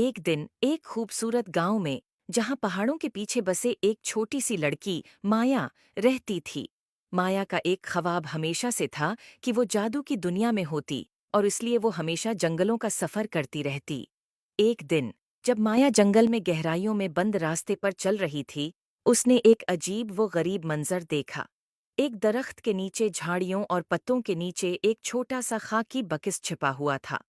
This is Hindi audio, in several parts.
एक दिन एक खूबसूरत गांव में, जहां पहाड़ों के पीछे बसे एक छोटी सी लड़की माया रहती थी। माया का एक ख्वाब हमेशा से था कि वो जादू की दुनिया में होती, और इसलिए वो हमेशा जंगलों का सफर करती रहती। एक दिन जब माया जंगल में गहराइयों में बंद रास्ते पर चल रही थी, उसने एक अजीब वो गरीब मंजर देखा। एक दरख्त के नीचे झाड़ियों और पत्तों के नीचे एक छोटा सा खाकी बकिस छिपा हुआ था।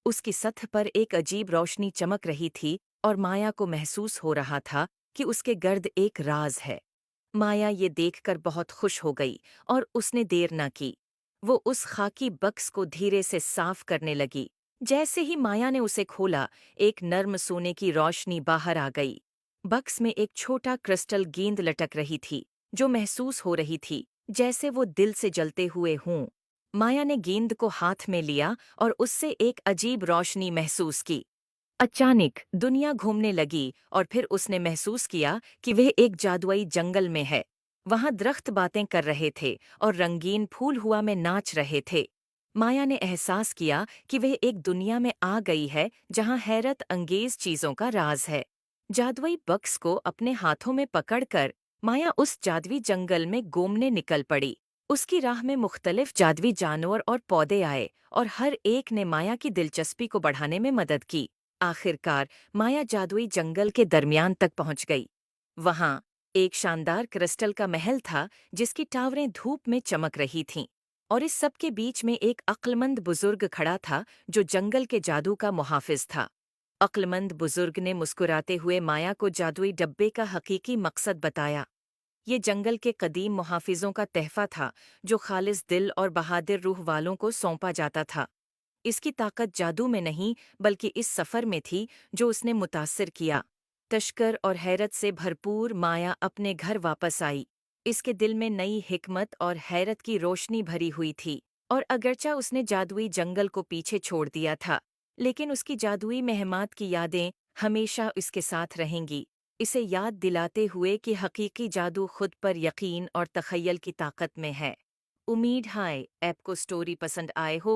उसकी सतह पर एक अजीब रोशनी चमक रही थी, और माया को महसूस हो रहा था कि उसके गर्द एक राज है। माया ये देखकर बहुत खुश हो गई, और उसने देर न की। वो उस खाकी बक्स को धीरे से साफ करने लगी। जैसे ही माया ने उसे खोला, एक नर्म सोने की रोशनी बाहर आ गई। बक्स में एक छोटा क्रिस्टल गेंद लटक रही थी, जो महसूस हो रही थी जैसे वो दिल से जलते हुए हों। माया ने गेंद को हाथ में लिया और उससे एक अजीब रोशनी महसूस की। अचानक दुनिया घूमने लगी, और फिर उसने महसूस किया कि वह एक जादुई जंगल में है। वहां दरख्त बातें कर रहे थे, और रंगीन फूल हुआ में नाच रहे थे। माया ने एहसास किया कि वह एक दुनिया में आ गई है जहां हैरत अंगेज चीजों का राज है। जादुई बक्स को अपने हाथों में पकड़कर माया उस जादुई जंगल में घूमने निकल पड़ी। उसकी राह में मुख्तलिफ जादुई जानवर और पौधे आए, और हर एक ने माया की दिलचस्पी को बढ़ाने में मदद की। आखिरकार माया जादुई जंगल के दरमियान तक पहुंच गई। वहां एक शानदार क्रिस्टल का महल था, जिसकी टावरें धूप में चमक रही थीं। और इस सब के बीच में एक अक्लमंद बुजुर्ग खड़ा था, जो जंगल के जादू का मुहाफिज था। अक्लमंद बुजुर्ग ने मुस्कुराते हुए माया को जादुई डब्बे का हकीकी मकसद बताया। ये जंगल के कदीम मुहाफिजों का तहफा था, जो खालिस दिल और बहादुर रूह वालों को सौंपा जाता था। इसकी ताकत जादू में नहीं, बल्कि इस सफर में थी जो उसने मुतासिर किया। तश्कर और हैरत से भरपूर माया अपने घर वापस आई। इसके दिल में नई हिकमत और हैरत की रोशनी भरी हुई थी। और अगरचा उसने जादुई जंगल को पीछे छोड़ दिया था, लेकिन उसकी जादुई महमात की यादें हमेशा उसके साथ रहेंगी, इसे याद दिलाते हुए कि हकीकी जादू खुद पर यकीन और तखय्युल की ताकत में है। उम्मीद है आपको स्टोरी पसंद आए हो।